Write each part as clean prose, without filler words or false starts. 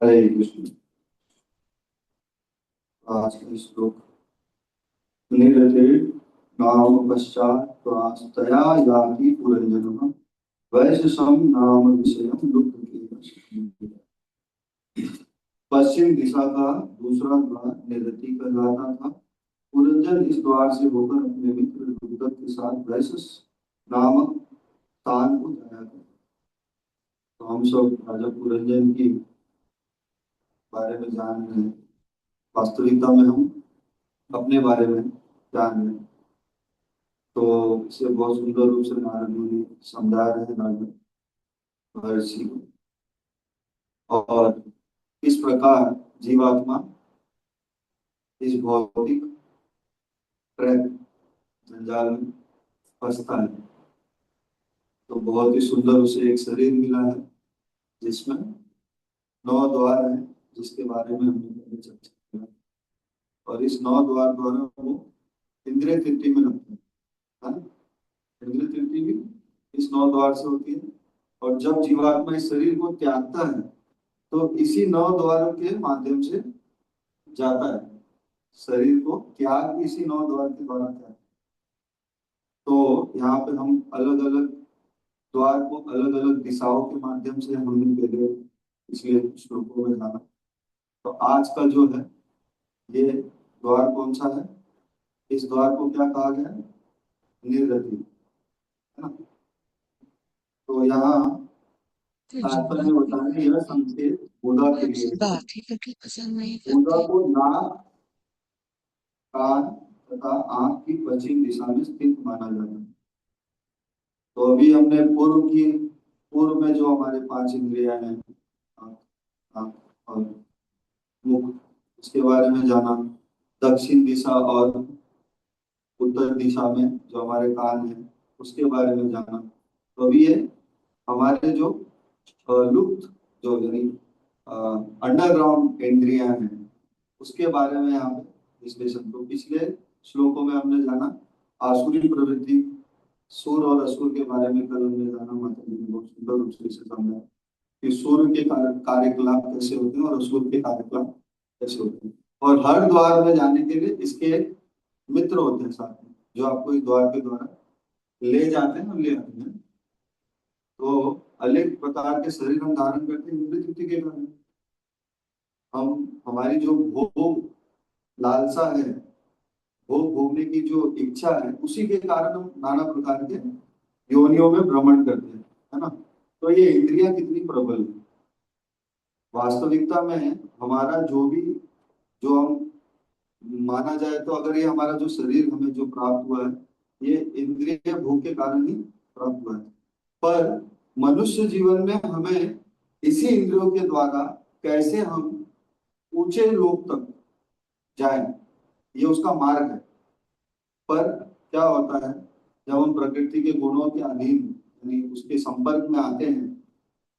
हरे कृष्ण। आज का श्लोक निरते नाम पश्चात तया याति पुरंजनः वैशसं नाम विषयं लुप्त केवल। पश्चिम दिशा का दूसरा द्वार निरति कहलाता था। पुरंजन इस द्वार से होकर अपने मित्र दुर्गत के साथ वैशस नामक स्थान को जाया करता। तो हम सब राजा पुरंजन के बारे में जान रहे हैं। वास्तविकता में हम अपने बारे में जान रहे हैं। तो इसे बहुत सुंदर रूप से नारद मुनि समझा रहे हैं नारद महर्षि को। और इस प्रकार जीवात्मा इस भौतिक ट्रैप जंजाल में फंसता है। तो बहुत ही सुंदर उसे एक शरीर मिला है जिसमें 9 द्वार हैं, जिसके बारे में हमने पहले चर्चा किया। और इस 9 द्वार द्वारा वो इंद्रिय तृप्ति में लगते हैं। इंद्रिय तृप्ति भी इस 9 द्वार से होती है। और जब जीवात्मा इस शरीर को त्यागता है तो इसी 9 द्वारों के माध्यम से जाता है। शरीर को त्याग इसी 9 द्वार के द्वारा त्याग। तो यहाँ पे हम अलग अलग द्वार को अलग अलग दिशाओं के माध्यम से हमने पहले पिछले श्लोकों में जाना। तो आज का जो है ये द्वार कौन सा है? इस द्वार को क्या कहा गया है? निर्गति, है ना। तो यहाँ तात्पर्य बताने यह संकेत बुधा के लिए बुधा को नाक, कान तथा आंख की पश्चिम दिशा में स्थित माना जाता है। तो अभी हमने पूर्व में जो हमारे 5 इंद्रियां हैं, आंख और मुख, उसके बारे में जाना। दक्षिण दिशा और उत्तर दिशा में जो हमारे कान है उसके बारे में जाना। तो अभी ये हमारे जो लुप्त जो यानी अंडरग्राउंड इंद्रियां हैं उसके बारे में यहाँ पे विश्लेषण। तो पिछले श्लोकों में हमने जाना आसुरी प्रवृत्ति, सूर और असुर के बारे में कल हमने जाना। माता जी ने बहुत सुंदर रूप से समझाया कि सूर्य के कार्यकलाप कैसे होते हैं और असुर के कार्यकलाप कैसे होते हैं। और हर द्वार में जाने के लिए इसके मित्र होते हैं साथ में, जो आपको इस द्वार के द्वारा ले जाते हैं और ले आते हैं। तो अनेक प्रकार के शरीर हम धारण करते हैं इंद्रिय तृप्ति के कारण। हम हमारी जो भोग लालसा है, भोग भोगने की जो इच्छा है, उसी के कारण हम नाना प्रकार के योनियों में भ्रमण करते हैं, है ना। तो ये इंद्रियां कितनी प्रबल है। वास्तविकता में हमारा जो हम माना जाए तो अगर ये हमारा जो शरीर हमें जो प्राप्त हुआ है ये इंद्रिय भोग के कारण ही प्राप्त हुआ है। पर मनुष्य जीवन में हमें इसी इंद्रियों के द्वारा कैसे हम ऊंचे लोक तक जाएं, ये उसका मार्ग है। पर क्या होता है जब हम प्रकृति के गुणों के अधीन यानी उसके संपर्क में आते हैं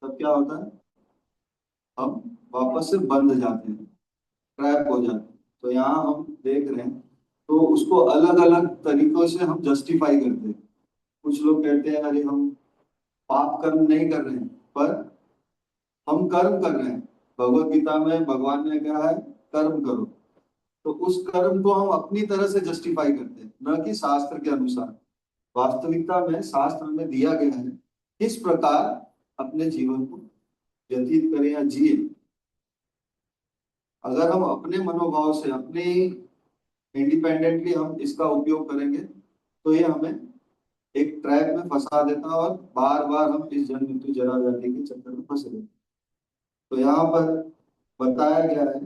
तब क्या होता है, हम वापस से बंध जाते हैं, ट्रैप हो जाते हैं। तो यहाँ हम देख रहे हैं तो उसको अलग अलग तरीकों से हम जस्टिफाई करते हैं। कुछ लोग कहते हैं अरे हम पाप कर्म नहीं कर रहे हैं पर हम कर्म कर रहे हैं। भगवत गीता में भगवान ने कहा है कर्म करो। तो उस कर्म को हम अपनी तरह से जस्टिफाई करते हैं, न कि शास्त्र के अनुसार। वास्तविकता में शास्त्र में दिया गया है किस प्रकार अपने जीवन को व्यतीत करें या जिए। अगर हम अपने मनोभाव से अपने इंडिपेंडेंटली हम इसका उपयोग करेंगे तो ये हमें एक ट्रैप में फंसा देता है और बार बार हम इस जन्म मृत्यु जरा व्याधि के चक्कर में फंसे रहते। तो यहाँ पर बताया गया है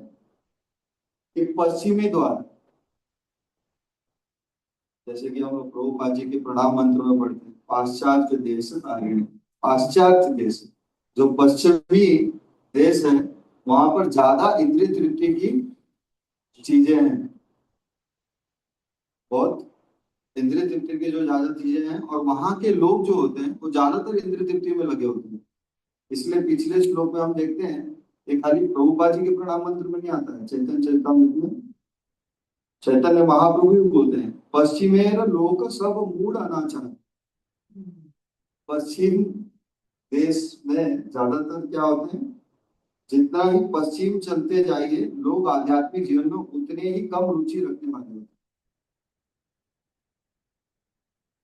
कि पश्चिमी द्वार, जैसे कि हम लोग प्रभुपाद जी के प्रणाम मंत्र में पढ़ते हैं, पाश्चात्य देश आगे, पाश्चात्य देश जो पश्चिमी देश है वहां पर ज्यादा इंद्रिय तृप्ति की चीजें हैं। बहुत इंद्रिय तृप्ति की जो ज्यादा चीजें हैं और वहां के लोग जो होते हैं वो ज्यादातर इंद्रिय तृप्ति में लगे होते हैं। इसलिए पिछले श्लोक में हम देखते हैं ये खाली प्रभुपाद जी के प्रणाम मंत्र में नहीं आता है, चैतन्य चरितामृत में चैतन्य महाप्रभु भी बोलते हैं पश्चिमेर लोक सब मूढ़ अनाचार। पश्चिम देश में ज्यादातर क्या होते हैं, जितना ही पश्चिम चलते जाइए लोग आध्यात्मिक जीवन में उतने ही कम रुचि रखने वाले होते हैं।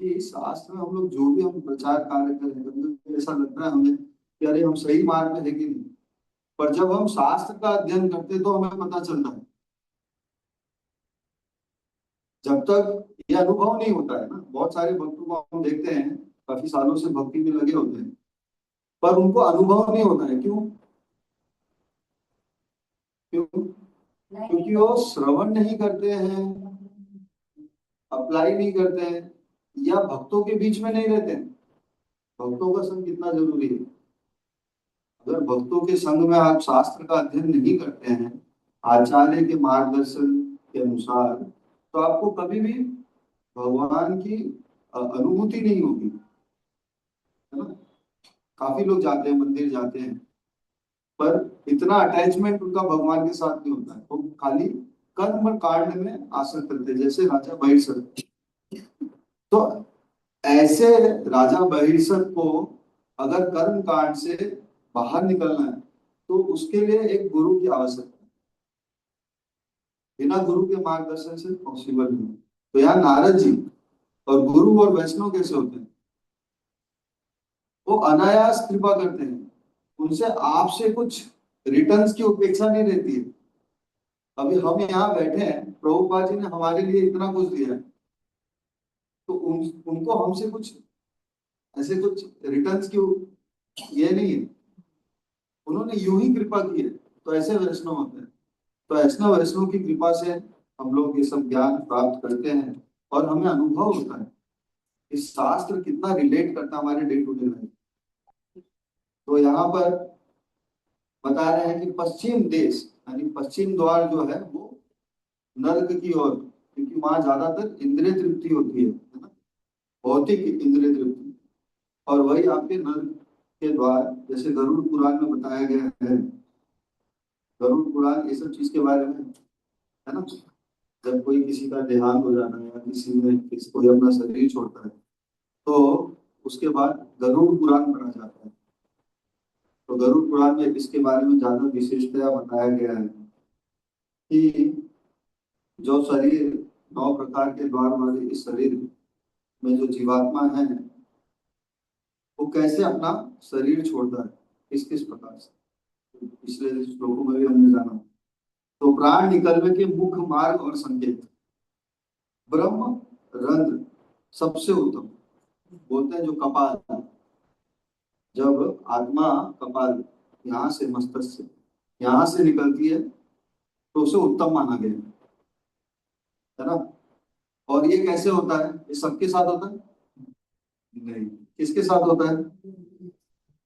कि शास्त्र में हम लोग जो भी हम प्रचार कार्य करें, कभी कभी ऐसा लगता है हमें कि अरे हम सही मार्ग में है कि नहीं। पर जब हम शास्त्र का अध्ययन करते हैं तो हमें पता चलता है। जब तक ये अनुभव नहीं होता है ना, बहुत सारे भक्तों को हम देखते हैं काफी सालों से भक्ति में लगे होते हैं, पर उनको अनुभव नहीं होता है। क्यों? क्यों? क्योंकि वो श्रवण नहीं करते हैं, अप्लाई नहीं करते हैं, या भक्तों के बीच में नहीं रहते हैं। भक्तों का संग कितना जरूरी है। अगर भक्तों के संग में आप शास्त्र का अध्ययन नहीं करते हैं आचार्य के मार्गदर्शन के अनुसार, तो आपको कभी भी भगवान की अनुभूति नहीं होगी, है ना। काफी लोग जाते हैं, मंदिर जाते हैं, पर इतना अटैचमेंट उनका भगवान के साथ नहीं होता है। वो खाली कर्म कांड में आसक्त रहते हैं, जैसे राजा बहिर्सर। तो ऐसे राजा बहिर्सर को अगर कर्म कांड से बाहर निकलना है तो उसके लिए एक गुरु की आवश्यकता है। बिना गुरु के मार्गदर्शन से पॉसिबल नहीं। तो यहाँ नारद जी और गुरु और वैष्णव कैसे होते हैं? वो अनायास कृपा करते हैं। उनसे आपसे कुछ रिटर्न्स की अपेक्षा नहीं रहती है। अभी हम यहाँ बैठे हैं, प्रभुपाद जी ने हमारे लिए इतना कुछ दिया है, तो उनको हमसे कुछ ऐसे कुछ रिटर्न्स की ये नहीं है। उन्होंने यूं ही कृपा की है, तो ऐसे वैष्णव होते हैं। तो ऐसा वैष्णव की कृपा से हम लोग ये सब ज्ञान प्राप्त करते हैं और हमें अनुभव होता है इस शास्त्र कितना रिलेट करता है हमारे डे टू डे लाइफ। तो यहाँ पर बता रहे हैं कि पश्चिम देश यानी पश्चिम द्वार जो है वो नर्क की ओर, क्योंकि वहां ज्यादातर इंद्रिय तृप्ति होती है ना, भौतिक इंद्रिय तृप्ति। और वही आपके नर्क के द्वार, जैसे गरुड़ पुराण में बताया गया है। गरुड़ पुराण ये सब चीज के बारे में है ना। जब कोई किसी का देहांत हो जाता है या कोई अपना शरीर छोड़ता है तो उसके बाद गरुड़ पुराण पढ़ा जाता है। तो गरुड़ पुराण में इसके बारे में ज्यादा विशेषतया बताया गया है कि जो शरीर 9 प्रकार के द्वार वाले इस शरीर में जो जीवात्मा है वो कैसे अपना शरीर छोड़ता है, किस किस प्रकार से पिछले श्लोकों में भी हमने जाना। तो प्राण निकलने के मुख्य मार्ग और संकेत ब्रह्म रंध्र सबसे उत्तम बोलते हैं। जो कपाल, जब आत्मा कपाल यहाँ से मस्तिष्क से यहाँ से निकलती है तो उसे उत्तम माना गया है ना। और ये कैसे होता है? ये सबके साथ होता है? नहीं। किसके साथ होता है?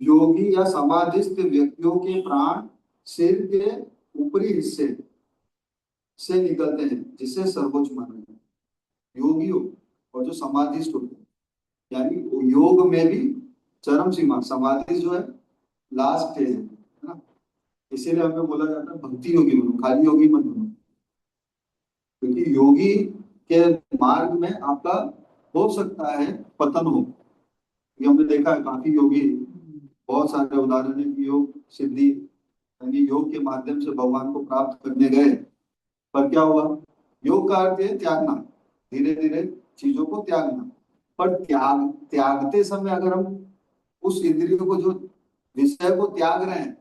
योगी या समाधिस्थ व्यक्तियों के प्राण सिर के ऊपरी हिस्से से निकलते हैं, जिसे सर्वोच्च माना जाता है। योगियों और जो समाधिस्थ होते हैं, यानी योग में भी चरम सीमा समाधि जो है लास्ट स्टेज है ना। इसीलिए हमें बोला जाता है भक्ति योगी बनो, खाली योगी मत बनो। क्योंकि योगी के मार्ग में आपका हो सकता है पतन हो। ये हमने देखा है काफी योगी, बहुत सारे उदाहरण है कि योग सिद्धि यानी योग के माध्यम से भगवान को प्राप्त करने गए, पर क्या हुआ? योग का अर्थ है त्यागना, धीरे धीरे चीजों को त्यागना। पर त्यागते समय अगर हम उस इंद्रियों को जो विषय को त्याग रहे हैं,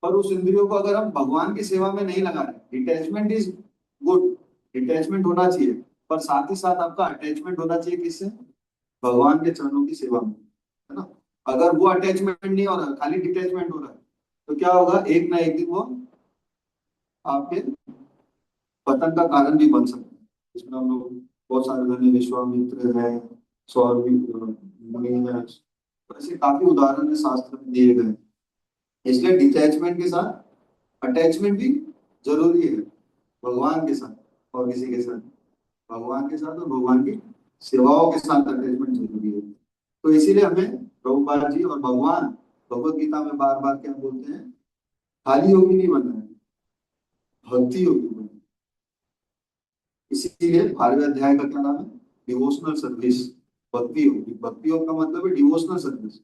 पर उस इंद्रियों को अगर हम भगवान की सेवा में नहीं लगा रहे, डिटैचमेंट इज गुड, डिटैचमेंट होना चाहिए, पर साथ ही साथ आपका अटैचमेंट होना चाहिए किससे? भगवान के चरणों की सेवा में, है ना। अगर वो अटैचमेंट नहीं हो रहा, खाली डिटैचमेंट हो रहा है, तो क्या होगा? एक ना एक दिन वो आपके पतन का कारण भी बन सकता है। इसमें हम लोग बहुत सारे धन्य विश्वामित्र है, सौरभ मुनि है, तो ऐसे काफी उदाहरण है शास्त्र में दिए गए। इसलिए डिटैचमेंट के साथ अटैचमेंट भी जरूरी है, भगवान के साथ और किसी के साथ, भगवान के साथ और भगवान की सेवाओं के साथ अटैचमेंट जरूरी है। तो इसीलिए हमें प्रभुपाद जी और भगवान भगवत गीता में बार बार क्या बोलते हैं? खाली योगी नहीं बनना है, भक्ति योगी बनना है। इसीलिए 12वें अध्याय का क्या नाम है? Devotional service. भक्ति योग, भक्ति योग का मतलब है डिवोशनल सर्विस।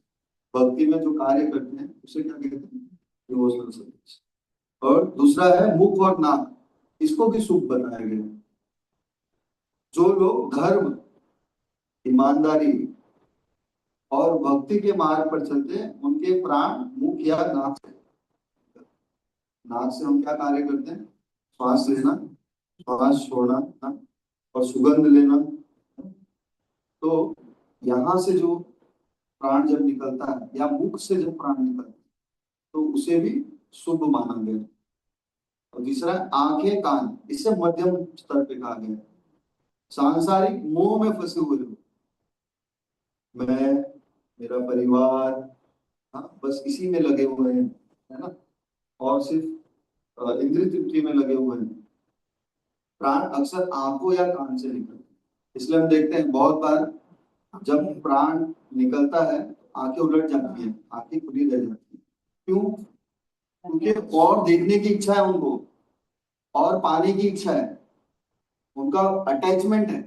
भक्ति में जो कार्य करते हैं उसे क्या कहते हैं? Devotional service. और दूसरा है मुख और नाक, इसको भी शुभ बताया गया है। जो लोग धर्म, ईमानदारी और भक्ति के मार्ग पर चलते हैं उनके प्राण मुख या नाक से, नाक से हम क्या कार्य करते हैं, श्वास लेना, श्वास छोड़ना, हाँ, और सुगंध लेना। तो यहाँ से जो प्राण जब निकलता है या मुख से जब प्राण निकलता है तो उसे भी शुभ माना गया। और तीसरा आंखें कान, इससे मध्यम स्तर पे कहा गया। सांसारिक मोह में फंसे हुए लोग, मैं, मेरा परिवार, हाँ, बस इसी में लगे हुए हैं, है ना, और सिर्फ इंद्रिय तृप्ति में लगे हुए हैं। प्राण अक्सर आंखों या कान से निकलते हैं। इसलिए हम देखते हैं बहुत बार जब प्राण निकलता है आंखें उलट जाती हैं, आंखें खुली रह जाती हैं। क्यों? क्योंकि और देखने की इच्छा है उनको, और पाने की इच्छा है, उनका अटैचमेंट है,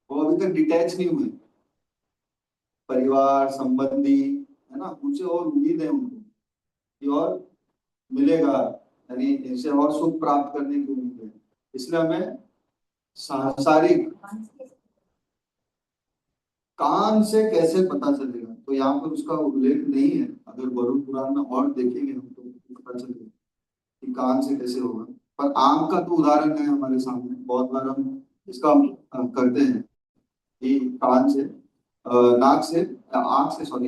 वो अभी तक डिटैच नहीं हुए। परिवार संबंधी, है ना, उनसे और उम्मीद है उनको कि और मिलेगा, यानी इनसे और सुख प्राप्त करने की उम्मीद है। इसलिए हमें सांसारिक, कान से कैसे पता चलेगा, तो यहाँ पर उसका उल्लेख नहीं है। अगर वरुण पुराण में और देखेंगे हम तो पता चलेगा कि कान से कैसे होगा। पर आंख का तो उदाहरण है हमारे सामने, बहुत बार हम इसका करते हैं कि कान से, नाक से, आंख से, सॉरी,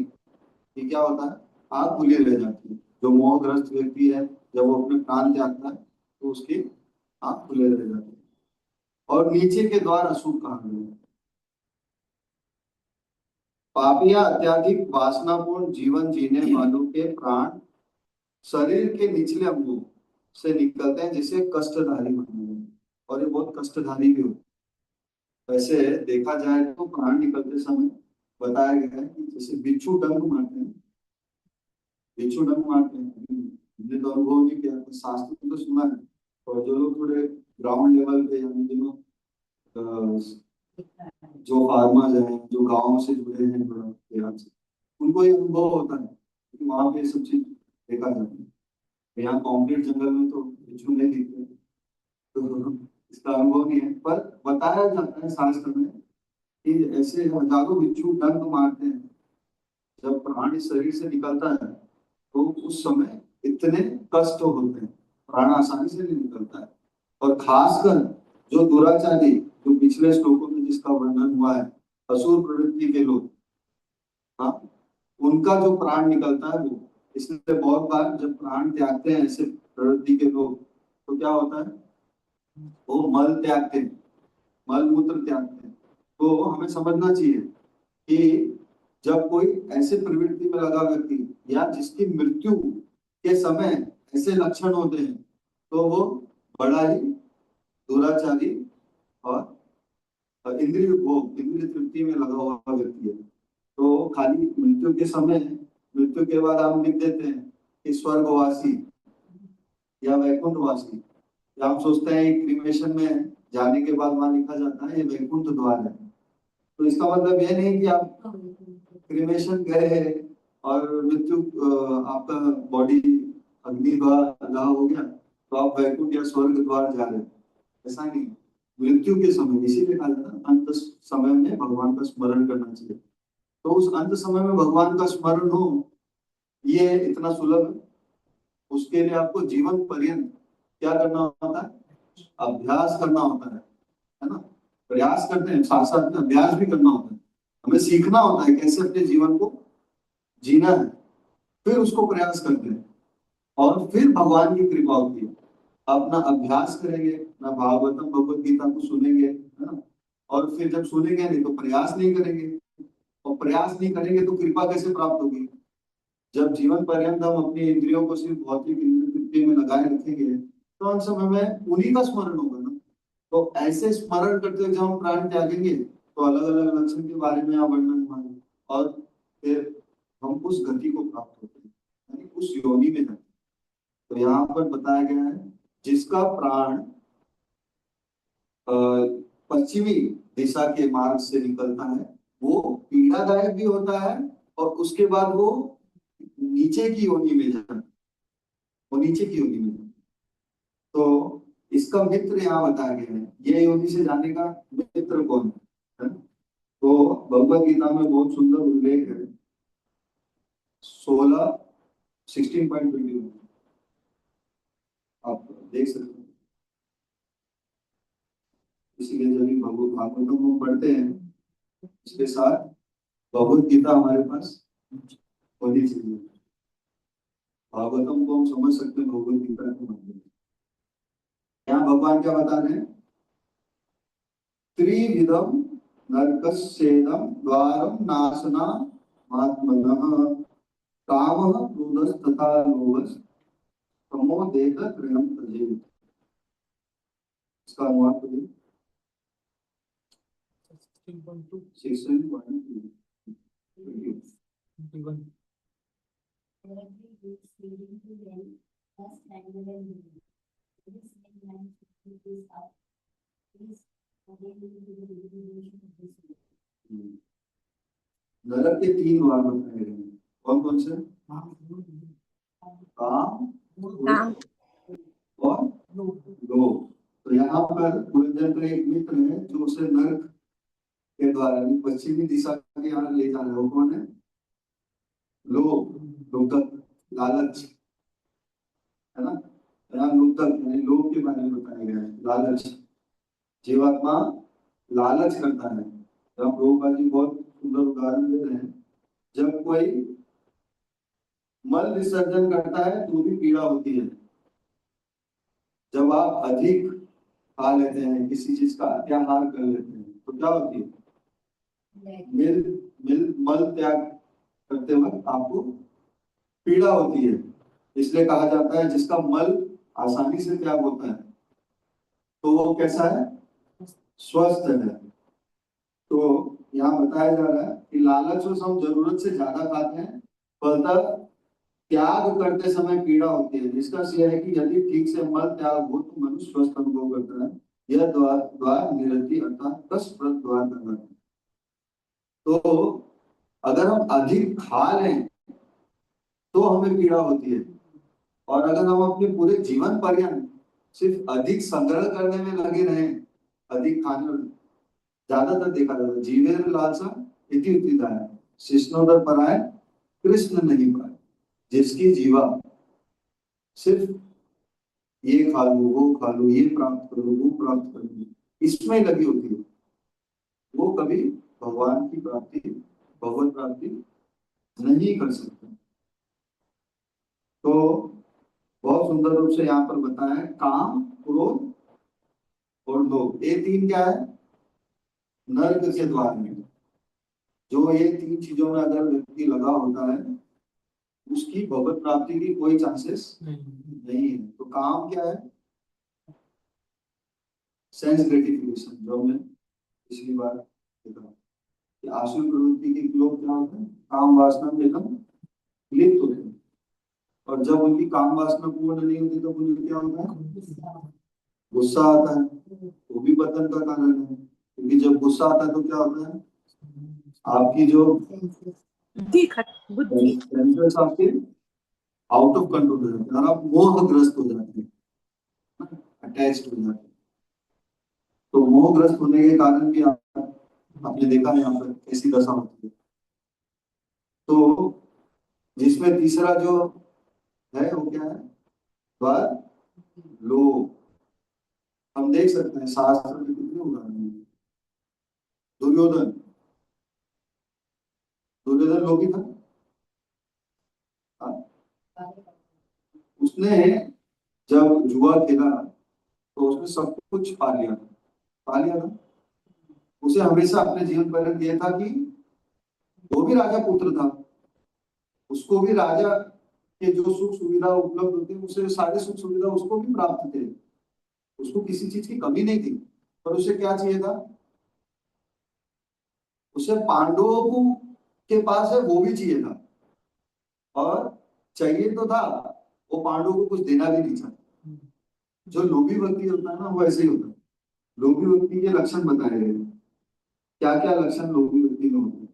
ये क्या होता है, आंख खुली रह जाती है। जो मोहग्रस्त व्यक्ति है जब वो अपने प्राण त्यागता है तो उसकी आंख खुले रह जाती है। और नीचे के द्वार अशुभ कहा गया है। पापिया अत्याधिक वासनापूर्ण जीवन जीने वालों के प्राण शरीर के निचले अंगों से निकलते हैं, जिसे कष्टधारी माना गया है। और ये बहुत कष्टधारी भी होता है। वैसे देखा जाए तो प्राण निकलते समय बताया गया है कि जैसे बिच्छू डंक मारते हैं, बिच्छू डंक मारते हैं, हमने तो अनुभव नहीं किया, पर शास्त्र में तो सुना है। और जो लोग थोड़े ग्राउंड लेवल पे, यानी जो लोग जो फार्मर्स हैं, जो गाँव से जुड़े हैं थोड़ा देहात से, उनको ये अनुभव होता है कि वहां पे ये सब चीज देखा जाता है। यहाँ कॉन्क्रीट जंगल में तो बिच्छू नहीं दिखते, तो इसका अनुभव नहीं है। पर बताया जाता है शास्त्र में कि ऐसे हजारों बिच्छू डंक मारते हैं जब प्राण इस शरीर से निकलता है, तो उस समय इतने कष्ट होते हैं, प्राण आसानी से नहीं निकलता है। और खासकर जो दुराचारी, जो पिछले श्लोकों में जिसका वर्णन हुआ है, असुर प्रवृत्ति के लोग, हाँ, उनका जो प्राण निकलता है वो, इसलिए बहुत बार जब प्राण त्यागते हैं ऐसे प्रवृत्ति के लोग, तो क्या होता है, वो मल त्यागते हैं, मल मूत्र त्यागते हैं। तो हमें समझना चाहिए कि जब कोई ऐसे प्रवृत्ति में लगा व्यक्ति या जिसकी मृत्यु के समय ऐसे लक्षण होते हैं, तो वो बड़ा ही दुराचारी और इंद्रिय भोग, इंद्रिय तृप्ति में लगा हुआ व्यक्ति है। तो खाली मृत्यु के समय, मृत्यु के बाद हम लिख देते हैं कि स्वर्गवासी या वैकुंठवासी, या हम सोचते हैं क्रिमेशन में जाने के बाद वहां लिखा जाता है ये वैकुंठ द्वार है। तो इसका मतलब यह नहीं कि आप क्रिमेशन गए और मृत्यु, आपका बॉडी अग्नि द्वार दाह हो गया तो आप वैकुंठ या स्वर्ग द्वार जा रहे हैं, ऐसा नहीं। मृत्यु के समय, इसीलिए कहा जाता है अंत समय में भगवान का स्मरण करना चाहिए। तो उस अंत समय में भगवान का स्मरण हो, ये इतना सुलभ है। उसके लिए आपको जीवन पर्यंत क्या करना होता है, अभ्यास करना होता है ना। प्रयास करते हैं, साथ साथ में अभ्यास भी करना होता है। हमें सीखना होता है कैसे अपने जीवन को जीना है, फिर उसको प्रयास करते हैं और फिर भगवान की कृपा होती है। अपना अभ्यास करेंगे ना, भागवतम भगवत गीता को सुनेंगे, है ना, और फिर जब सुनेंगे नहीं तो प्रयास नहीं करेंगे, और प्रयास नहीं करेंगे तो कृपा कैसे प्राप्त होगी। जब जीवन पर्यंत हम अपनी इंद्रियों को सिर्फ भौतिक इंद्रिय तृप्ति में लगाए रखेंगे तो उन समय में उन्हीं का स्मरण होगा ना। तो ऐसे स्मरण करते हुए जब हम प्राण त्यागेंगे तो अलग अलग लक्षण के बारे में यहाँ वर्णन हुआ है, और फिर हम उस गति को प्राप्त होते हैं, यानी उस योनि में जाते हैं। तो यहाँ पर बताया गया है जिसका प्राण पश्चिमी दिशा के मार्ग से निकलता है वो पीड़ादायक भी होता है, और उसके बाद वो नीचे की योनि में जाता है, वो नीचे की योनि में जाता है। इसका मित्र यहाँ बताया गया है, ये योनि से जाने का मित्र कौन है? तो भगवत गीता में बहुत सुंदर उल्लेख है, 16:21 आप देख सकते हैं। इसीलिए जब भी भगवत भागवतम को पढ़ते हैं इसके साथ भगवत गीता हमारे पास होनी चाहिए। भागवतम को हम समझ सकते हैं भगवत गीता के माध्यम से। यहाँ भगवान क्या बता रहे हैं? त्रिविधम नरकस्येदम द्वारम नाशना महात्मनः कामः क्रोधस्तथा लोभः प्रमोदेत त्रयं त्यजेत्। इसका अनुवाद करिए। 16.2 नरक के 3 द्वार बताए गए हैं। कौन कौन से? काम, और लोभ। तो यहाँ पर पुरंजन का एक मित्र है जो उसे नरक के द्वारा पश्चिमी दिशा के यहाँ ले जा रहा है। वो कौन है? लोभ, लुब्धक, लालच, है ना? यहाँ लुब्धक यानी लोभ के बारे में बताया गया है। लालच, जीवात्मा लालच करता है। जब प्रभुपाद जी बहुत सुंदर उदाहरण दे रहे हैं, जब कोई मल विसर्जन करता है तो भी पीड़ा होती है। जब आप अधिक खा लेते हैं, किसी चीज का अत्याहार कर लेते हैं, तो क्या होती है? मल त्याग करते वक्त आपको पीड़ा होती है। इसलिए कहा जाता है जिसका मल आसानी से त्याग होता है तो वो कैसा है? स्वस्थ है। तो यहाँ बताया जा रहा है कि लालच से हम जरूरत से ज्यादा खाते हैं, फलतः त्याग करते समय पीड़ा होती है। जिसका यह है कि यदि ठीक से मल त्याग हो तो मनुष्य स्वस्थ अनुभव करता है। यह द्वार निरति अर्थात कष्टप्रद द्वार करना है। तो अगर हम अधिक खा लें तो हमें पीड़ा होती है, और अगर हम अपने पूरे जीवन पर्यंत सिर्फ अधिक संग्रह करने में लगे रहें, अधिक खाने में, ज्यादातर देखा जाता है जीवेर लालसा इति उतिदाय शिष्णोदर पराय कृष्ण नहीं पाए। जिसकी जीवा सिर्फ ये खा लो, वो खा लो, ये प्राप्त करो, वो प्राप्त करो, इसमें लगी होती है, वो कभी भगवान की प्राप्ति, भगवत प्राप्ति नहीं कर सकते। तो बहुत सुंदर रूप से यहाँ पर बताया है, काम, क्रोध और लोभ, ये 3 क्या है? नरक के द्वार में। जो ये 3 चीजों में अगर व्यक्ति लगा होता है उसकी भगवत प्राप्ति की कोई चांसेस नहीं है। तो काम क्या है? सेंस ग्रेटिफिकेशन, जो हमने पिछली बार देखा कि आसुर प्रवृत्ति के लोग क्या होते हैं? काम वासना में एकदम लिप्त होते हैं, और जब उनकी काम वासना पूर्ण नहीं होती तो उन्हें क्या होता है? गुस्सा आता है। वो भी पतन का कारण है, क्योंकि जब गुस्सा आता है तो क्या होता है? आपकी जो सेंसेस आपके आउट ऑफ कंट्रोल हो जाते हैं और आप मोहग्रस्त हो जाते हैं, अटैच्ड हो जाते हैं। तो मोहग्रस्त होने के कारण भी आपने देखा है यहाँ पर ऐसी दशा होती है। तो जिसमें तीसरा जो है वो क्या है? द्वार लोभ। हम देख सकते हैं शास्त्र में कितने उदाहरण हैं। दुर्योधन, दुर्योधन लोभी था। उसने जब जुआ खेला तो उसने सब कुछ पा लिया, पा लिया था। उसे हमेशा अपने जीवन पर्यंत यह था कि वो भी राजा पुत्र था, उसको भी राजा के जो सुख सुविधा उपलब्ध होते हैं उसे सारे सुख सुविधा उसको भी प्राप्त थे, उसको किसी चीज की कमी नहीं थी। पर उसे क्या चाहिए था? उसे पांडवों को के पास है वो भी चाहिए था, और चाहिए तो था, वो पांडवों को कुछ देना भी नहीं चाहता। जो लोभी व्यक्ति होता है ना वो ऐसे ही होता है। लोभी व्यक्ति के लक्षण बताए गए, क्या क्या लक्षण लोभी व्यक्ति में होते हैं।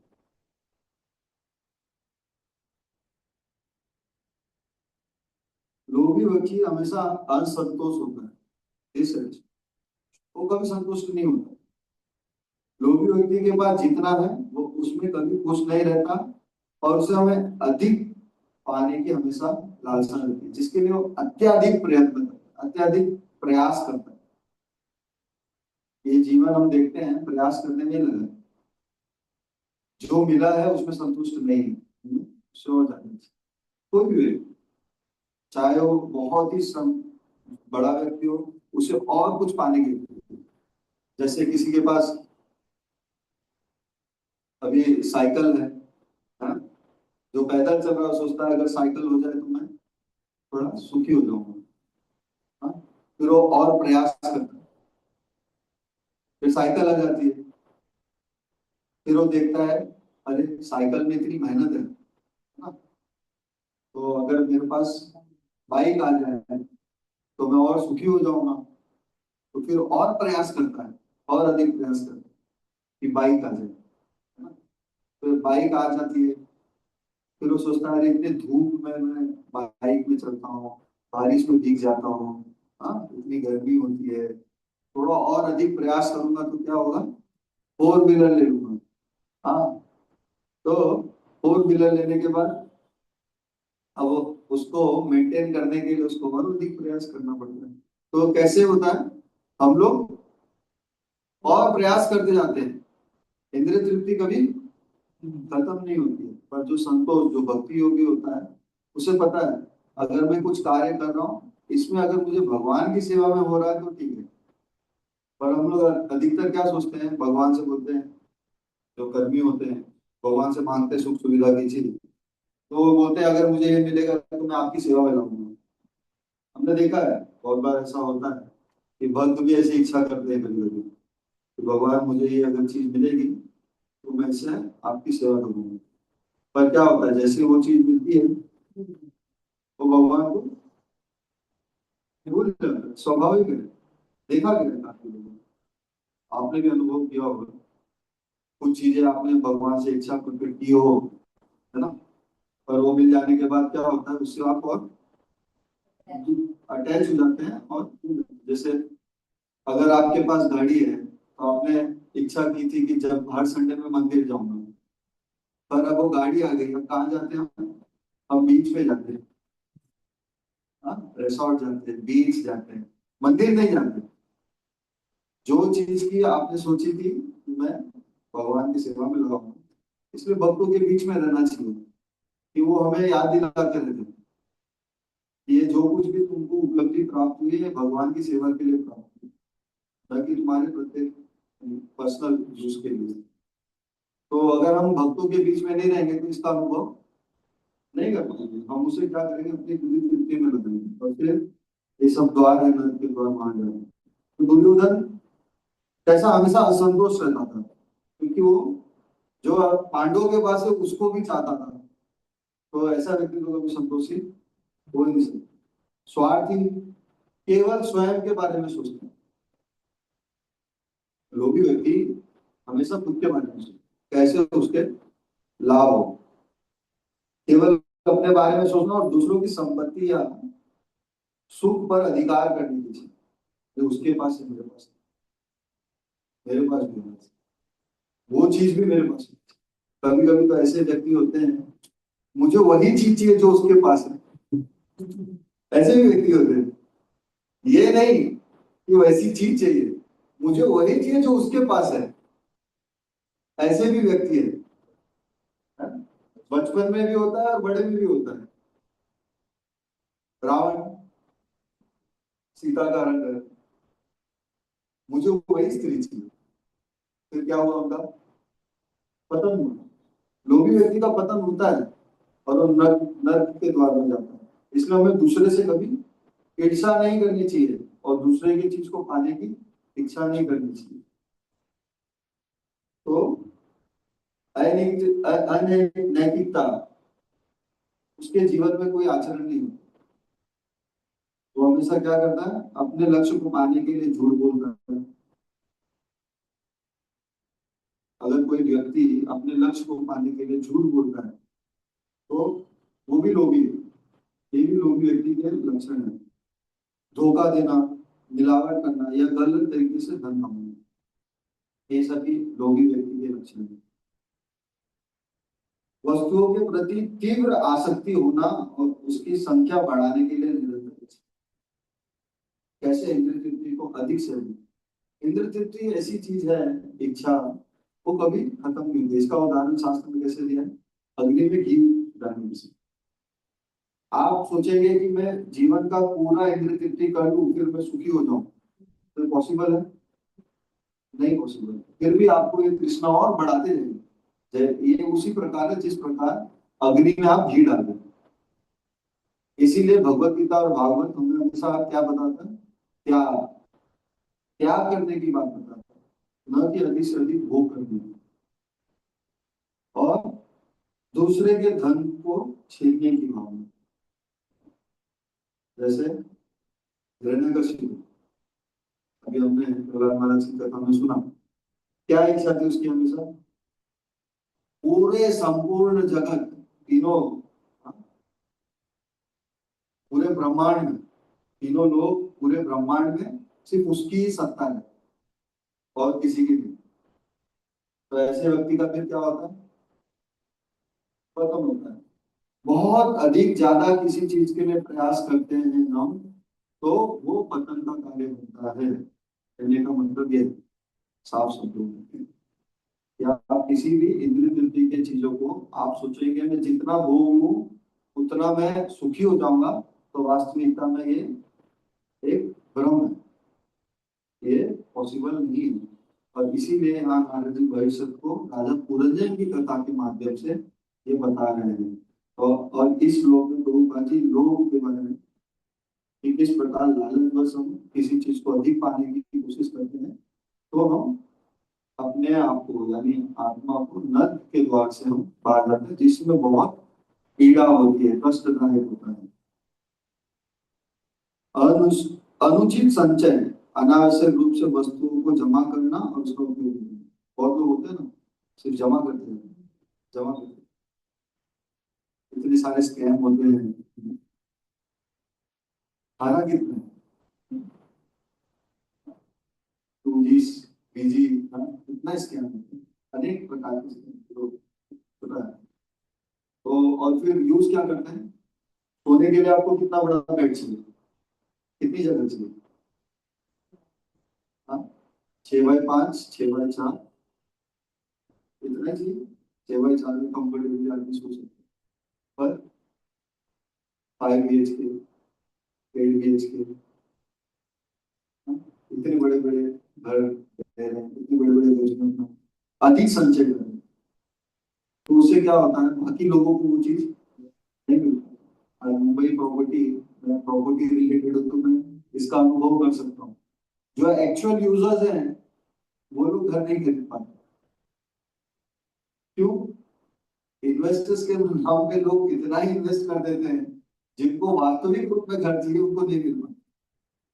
लोभी व्यक्ति हमेशा असंतोष होता है, वो कभी संतुष्ट नहीं होता। लोभी व्यक्ति के पास जितना है वो उसमें कभी खुश नहीं रहता, और उसे हमें अधिक पाने की हमेशा लालसा रहती है, जिसके लिए वो अत्यधिक प्रयत्न करता है, अत्यधिक प्रयास करता है। ये जीवन हम देखते हैं प्रयास करने में ही लगा है। जो मिला है उसमें संतुष्ट नहीं है, उससे और जाना चाहिए। कोई भी व्यक्ति, चाहे वो बहुत ही बड़ा व्यक्ति हो, उसे और कुछ पाने की, जैसे किसी के पास अभी साइकिल है, हाँ? जो पैदल चल रहा है सोचता है अगर साइकिल हो जाए तो मैं थोड़ा सुखी हो जाऊंगा, हाँ? फिर वो और प्रयास करता है, फिर साइकिल आ जाती है, फिर वो देखता है अरे साइकिल में इतनी मेहनत है ना, तो अगर मेरे पास बाइक आ जाए तो मैं और सुखी हो जाऊंगा। तो फिर और प्रयास करता है, और अधिक प्रयास करता है कि बाइक आ जाए, है ना? फिर बाइक आ जाती है, फिर वो सोचता है अरे इतने धूप में मैं बाइक में चलता हूँ, बारिश में भीग जाता हूँ, हाँ इतनी गर्मी होती है, थोड़ा और अधिक प्रयास करूंगा तो क्या होगा, फोर व्हीलर ले लूंगा। हाँ, तो फोर व्हीलर लेने के बाद अब उसको मेंटेन करने के लिए उसको और अधिक प्रयास करना पड़ता है। तो कैसे होता है, हम लोग और प्रयास करते जाते हैं, इंद्रिय तृप्ति कभी खत्म नहीं होती है। पर जो संतोष, जो भक्ति योगी होता है, उसे पता है अगर मैं कुछ कार्य कर रहा हूँ, इसमें अगर मुझे भगवान की सेवा में हो रहा है तो ठीक है। पर हम लोग अधिकतर क्या सोचते हैं, भगवान से बोलते हैं, जो कर्मी होते हैं भगवान से मांगते हैं सुख सुविधा की चीज, तो वो बोलते हैं अगर मुझे ये मिलेगा तो मैं आपकी सेवा में लाऊंगा। हमने देखा है बहुत बार ऐसा होता है कि भक्त भी ऐसी इच्छा करते हैं कभी कभी कि भगवान मुझे ये अगर चीज मिलेगी तो मैं इससे आपकी सेवा करूंगा। पर क्या होता है, जैसे वो चीज मिलती है वो भगवान को भूल जाता है, स्वाभाविक है। देखा गया है काफी लोगों को। आपने भी अनुभव किया होगा, कुछ चीजें आपने भगवान से इच्छा प्रकट की हो, है ना, पर वो मिल जाने के बाद क्या होता है, उससे आप और अटैच हो जाते हैं। और जैसे अगर आपके पास गाड़ी है तो आपने इच्छा की थी कि जब हर संडे में मंदिर जाऊंगा, पर अब वो गाड़ी आ गई, अब कहाँ जाते हैं हम बीच पे जाते हैं, हाँ रिसोर्ट जाते हैं, बीच जाते हैं, मंदिर नहीं जाते। जो चीज की आपने सोची थी कि मैं भगवान की सेवा में लगाऊंगा, इसलिए भक्तों के बीच में रहना चाहिए कि वो हमें याद दिलाते रहते हैं कि ये जो कुछ भी तुमको उपलब्धि प्राप्त हुई है भगवान की सेवा के लिए प्राप्त हुई, ताकि तुम्हारे प्रत्येक पर्सनल यूज के लिए। तो अगर हम भक्तों के बीच में नहीं रहेंगे तो इसका अनुभव नहीं कर पाएंगे। हम उसे क्या करेंगे, अपनी खुली तृप्ति में लगाएंगे, और फिर ये सब द्वार है नरक के द्वार मान जाएंगे। तो दुर्योधन कैसा हमेशा असंतोष रहता था, क्योंकि वो जो पांडवों के पास है उसको भी चाहता था। तो ऐसा व्यक्ति को कभी संतोषी हो ही नहीं सकता। स्वार्थी केवल स्वयं के बारे में सोचते हैं। लोभी व्यक्ति हमेशा खुद के बारे में सोचते हैं, कैसे उसके लाभ हो, केवल अपने बारे में सोचना और दूसरों की संपत्ति या सुख पर अधिकार करने की चीज, जो उसके पास है मेरे पास है, मेरे पास भी है, वो चीज भी मेरे पास है। कभी कभी तो ऐसे व्यक्ति होते हैं, मुझे वही चीज चाहिए जो उसके पास है। ऐसे भी व्यक्ति होते हैं, ये नहीं कि वैसी चीज चाहिए, मुझे वही चाहिए जो उसके पास है। ऐसे भी व्यक्ति है? बचपन में भी होता है और बड़े में भी होता है। रावण सीता का रंग, मुझे वही स्त्री चाहिए, फिर क्या हुआ उनका पतन हुआ। लोभी व्यक्ति का पतन होता है और वो नर्क नर्क के द्वार में जाता है। इसलिए हमें दूसरे से कभी ईर्षा नहीं करनी चाहिए और दूसरे की चीज को पाने की इच्छा नहीं करनी चाहिए। तो अनैतिकता उसके जीवन में कोई आचरण नहीं होता। वो हमेशा क्या करता है, अपने लक्ष्य को पाने के लिए झूठ बोलता है। अगर कोई व्यक्ति अपने लक्ष्य को पाने के लिए झूठ बोलता है तो वो भी लोभी है। ये भी लोभी व्यक्ति के लक्षण है। धोखा देना, मिलावट करना या गलत तरीके से धन कमाना, ये सभी लोभी व्यक्ति के लक्षण हैं। वस्तुओं के प्रति तीव्र आसक्ति होना और उसकी संख्या बढ़ाने के लिए निरंतर इच्छा। कैसे इंद्र तृप्ति को अधिक से अधिक, इंद्र तृप्ति ऐसी चीज है, इच्छा वो कभी खत्म नहीं होती। इसका उदाहरण शास्त्र में कैसे दिया है, अग्नि में घी डालने से। आप सोचेंगे कि मैं जीवन का पूरा इंद्र तृप्ति कर लूं फिर मैं सुखी हो जाऊं, तो पॉसिबल है? नहीं पॉसिबल। फिर भी आपको ये तृष्णा और बढ़ाते जाएंगे। ये उसी प्रकार है जिस प्रकार अग्नि में आप घी डाल देते। इसीलिए भगवत गीता और भागवत हमें हमेशा क्या बताता है, त्याग, त्याग करने की बात बताता है, न कि अधिक से अधिक भोग करने की। और दूसरे के धन को छीनने की भावना, जैसे हिरण्यकशिपु, अभी हमने प्रहलाद महाराज की कथा में सुना, क्या इच्छा थी उसकी हमेशा, पूरे संपूर्ण जगत, तीनों, हाँ, पूरे ब्रह्मांड में, तीनों लोग पूरे ब्रह्मांड में सिर्फ उसकी ही सत्ता है और किसी की नहीं। तो ऐसे व्यक्ति का फिर क्या होता है, खत्म होता है। बहुत अधिक ज्यादा किसी चीज के लिए प्रयास करते हैं हम, तो वो पतन का कार्य होता है। कहने का मतलब ये साफ शब्दों में, या आप किसी भी इंद्रिय तृप्ति के चीजों को आप सोचेंगे मैं जितना भोग लूं उतना मैं सुखी हो जाऊंगा, तो वास्तविकता में ये एक भ्रम है, ये पॉसिबल नहीं है। और इसीलिए यहाँ नारद जी भविष्य को राजा पुरंजन की कथा के माध्यम से ये बता रहे हैं। और इस श्लोक में प्रभुपाद जी लोग के बारे में कि किस प्रकार लालचवश हम किसी चीज को अधिक पाने की कोशिश करते हैं, तो हम अपने आप को यानी आत्मा को नर्क के द्वार से हम बाहर जाते हैं, जिसमें बहुत पीड़ा होती है, कष्टदायक होता है। अनुचित संचय, अनावश्यक रूप से वस्तुओं को जमा करना और उसका उपयोग करना। बहुत लोग होते हैं ना, सिर्फ जमा करते हैं, जमा करते हैं, इतने सारे स्कैम होते हैं। खाना कितना, टू जी, बीजी, कितना स्कैम होते हैं, अनेक प्रकार के स्कैम तो पता है। तो और फिर यूज क्या करते हैं, सोने के लिए आपको कितना बड़ा बेड चाहिए, कितनी जगह चाहिए, हाँ, 6x5, 6x4, इतना ही चाहिए। 6x4 में कंफर्टेबली आदमी सो सकते हैं। पर 5 BHK, 8 BHK, इतने बड़े बड़े घर रह रहे हैं, इतने बड़े बड़े योजना अपना अधिक संचय कर रहे हैं, तो उससे क्या होता है, बाकी लोगों को वो चीज नहीं मिलता। और मुंबई प्रॉपर्टी, प्रॉपर्टी रिलेटेड हो तो मैं इसका अनुभव कर सकता हूँ। जो एक्चुअल यूजर्स हैं वो लोग घर नहीं खरीद पाते। क्यों? इन्वेस्टर्स के नाम पे लोग इतना ही इन्वेस्ट कर देते हैं, जिनको वास्तविक रूप में घर चाहिए उनको नहीं मिल पाता।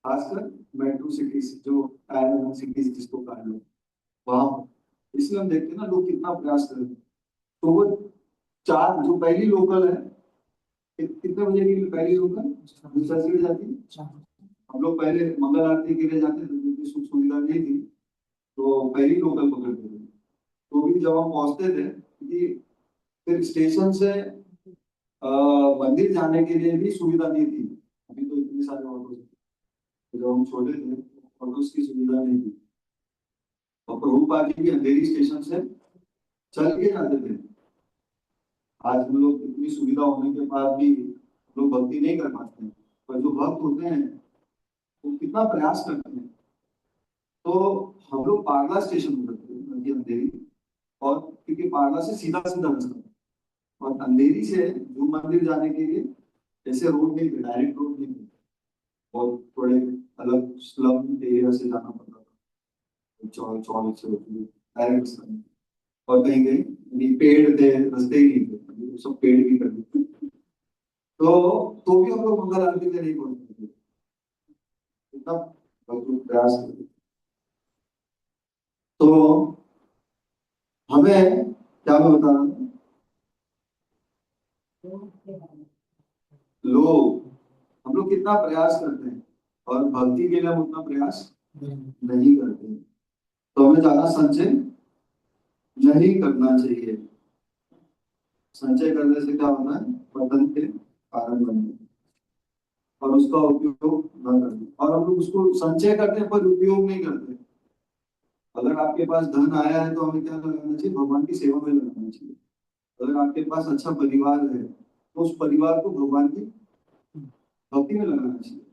खासकर मेट्रो सिटीज, जो टायर 1 सिटीज जिसको कहा जाए, वहां। इसलिए हम देखते हैं ना लोग कितना प्रयास कर रहे हैं। तो वो चार जो पहली लोकल है, कितने बजे की पहली लोकल दूसरा सीट जाती है। हम लोग पहले मंगल आरती के लिए जाते थे, क्योंकि सुख सुविधा नहीं थी, तो पहली लोकल पकड़ते थे। तो भी जब हम पहुंचते थे, क्योंकि फिर स्टेशन से मंदिर जाने के लिए भी सुविधा नहीं थी। अभी तो इतने सारे ऑटो, जब हम छोटे थे ऑटोस की सुविधा नहीं थी। और प्रभुपाद जी भी अंधेरी स्टेशन से चल के जाते थे। आज हम लोग इतनी सुविधा होने के बाद भी लोग भक्ति नहीं कर पाते हैं, पर जो भक्त होते हैं वो कितना प्रयास करते हैं। तो हम लोग पारला स्टेशन उतरते हैं, नदी अंधेरी, और क्योंकि पारला से सीधा सीधा रास्ता है, और अंधेरी से जू मंदिर जाने के लिए ऐसे रोड नहीं थे, डायरेक्ट रोड नहीं थे, और थोड़े अलग स्लम एरिया से जाना पड़ता था, चौड़ चौड़ से होती है डायरेक्ट रास्ता नहीं। और कहीं कहीं यानी पेड़ थे, रास्ते ही नहीं थे, अभी तो सब पेड़ भी कर दिए। तो भी हम लोग मंगल आरती में नहीं पहुंचते थे, इतना भरपूर प्रयास करते। तो हमें क्या मैं बता रहा हूँ, लोग, हम लोग कितना प्रयास करते हैं, और भक्ति के लिए हम उतना प्रयास नहीं करते। तो हमें ज्यादा संचय नहीं करना चाहिए। संचय करने से क्या होता है, पतन के कारण बनते हैं, और उसका उपयोग न करते। और हम लोग उसको संचय करते हैं पर उपयोग नहीं करते। अगर आपके पास धन आया है तो हमें क्या लगाना चाहिए, भगवान की सेवा में लगाना चाहिए। अगर आपके पास अच्छा परिवार है तो उस परिवार को भगवान की भक्ति में लगाना चाहिए।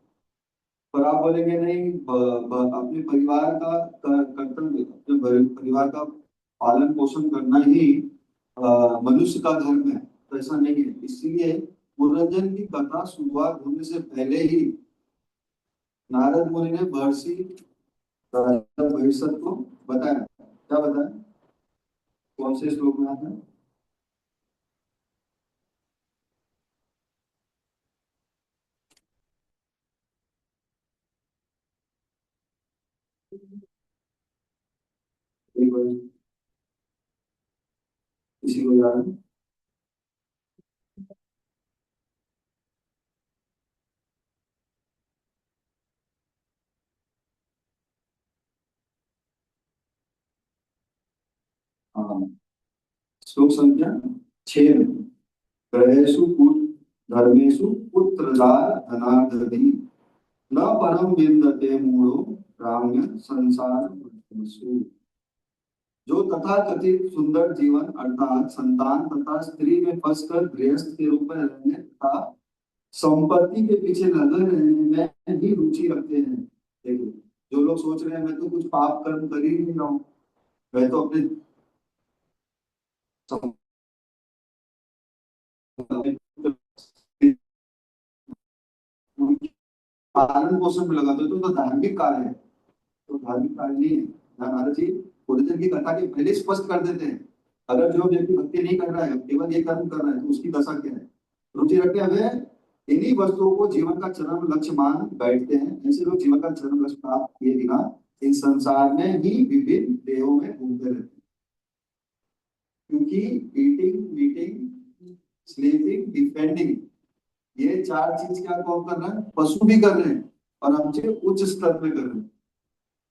पर आप बोलेंगे नहीं, अपने परिवार का कर्तव्य, अपने परिवार का पालन पोषण करना ही मनुष्य का धर्म है, तो ऐसा नहीं है। इसलिए पुनर्जन्म की कथा शुरुआत होने से पहले ही नारद मुनि ने महर्षि भविष्य को बताया। क्या बताया, कौन से श्लोक में आता है? एक बार किसी को याद है? हाँ, श्लोक संख्या 6 में, ग्रहेषु पुत्र धर्मेषु पुत्रदार धनार्दधि न परम विन्दते मूढ़ो ग्राम्य संसार वस्तु। जो तथा कथित सुंदर जीवन अर्थात संतान तथा स्त्री में फंसकर गृहस्थ के रूप में रहने तथा संपत्ति के पीछे लगे रहने में ही रुचि रखते हैं। देखो, जो लोग सोच रहे हैं मैं तो कुछ पाप कर्म कर ही नहीं रहा हूँ, मैं तो अपने पालन पोषण में लगा दो तो धार्मिक कार्य है। तो धार्मिक कार्य नहीं है। नारद जी ओरिजिन की कथा के पहले स्पष्ट कर देते हैं, अगर जो व्यक्ति भक्ति नहीं कर रहा है, केवल ये कर्म कर रहा है, तो उसकी दशा क्या है। रुचि रखते हुए इन्हीं वस्तुओं को जीवन का चरम लक्ष्य मान बैठते हैं। ऐसे लोग जीवन का चरम लक्ष्य प्राप्त किए बिना इन संसार में ही विभिन्न देहों में घूमते रहते हैं। क्योंकि ईटिंग, मीटिंग, स्लीपिंग, डिफेंडिंग, ये चार चीज क्या कौन कर रहा है, पशु भी कर रहे हैं और हमसे उच्च स्तर पे कर रहे हैं।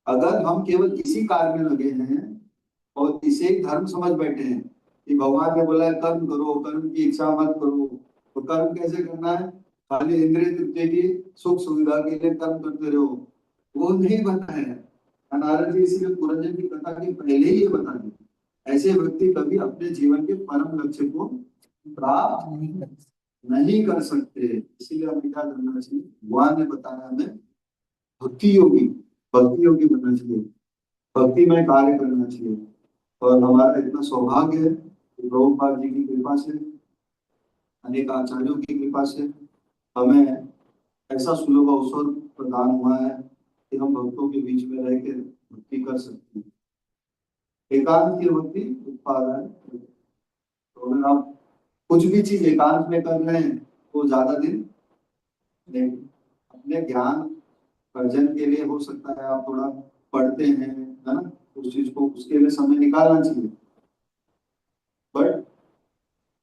अगर हम केवल इसी कार्य में लगे हैं और इसे एक धर्म समझ बैठे हैं कि भगवान ने बोला है कर्म करो, कर्म की इच्छा मत करो, तो कर्म कैसे करना है, खाली इंद्रिय तृप्ति की सुख सुविधा के लिए कर्म करते रहो, वो नहीं बताया। नारद जी इसीलिए पुरंजन की कथा के पहले ही ये बता दिया, ऐसे व्यक्ति कभी अपने जीवन के परम लक्ष्य को प्राप्त नहीं कर सकते। इसीलिए हमें क्या करना चाहिए, भगवान ने बताया हमें भक्ति योगी, भक्ति योगी बनना चाहिए, भक्ति में कार्य करना चाहिए। और हमारा इतना सौभाग्य है कि प्रभुपाद जी की कृपा से, अनेक आचार्यों की कृपा से हमें ऐसा सुलभ अवसर प्रदान हुआ है कि हम भक्तों के बीच में रह के भक्ति कर सकते हैं। एकांत की भक्ति उत्पाद है। तो अगर आप कुछ भी चीज एकांत में कर रहे हैं तो ज्यादा दिन नहीं, अपने ज्ञान अर्जन के लिए हो सकता है आप थोड़ा पढ़ते हैं, है ना, उस चीज को उसके लिए समय निकालना चाहिए। बट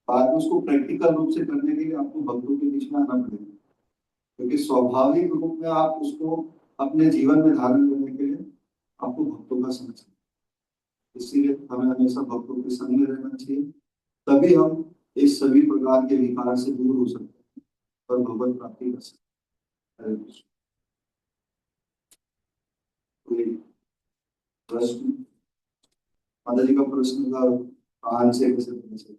बाद में उसको प्रैक्टिकल रूप से करने के लिए आपको भक्तों के बीच में आना पड़ेगा, क्योंकि स्वाभाविक रूप में आप उसको अपने जीवन में धारण करने के लिए आपको भक्तों का संग चाहिए। इसीलिए हमें हमेशा भक्तों के संग में रहना चाहिए, तभी हम इस सभी प्रकार के विकार से दूर हो सकते हैं और भगवत प्राप्ति कर सकते हैं। हरे कृष्ण। कोई प्रश्न? माता जी का प्रश्न का आंसर कैसे